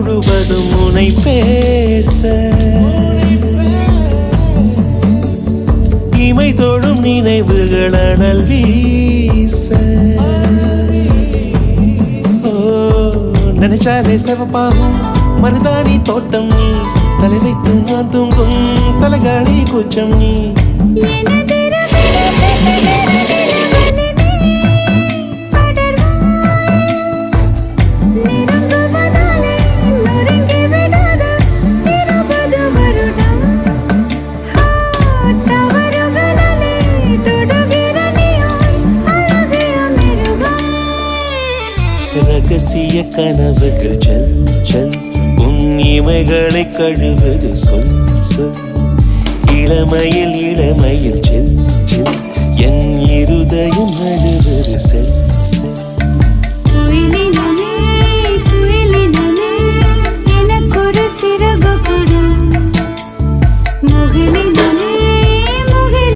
முழுவதும் உனை பேச இமை தோடும் நினைவுகள் அனல் வீச நினைச்சாலே செவப்பாகும் மருதாணி தோட்டம் நீ தலை வைத்து நான் தூங்கும் தலகாணி கூச்சம் நீ ரகசிய கனவுகள் செல் செல் உன் இமைகளை கழுவது சொல் சொல் இளமையில் இளமையில் செல் செல் என் இருதயம் அழுவது செல் செல்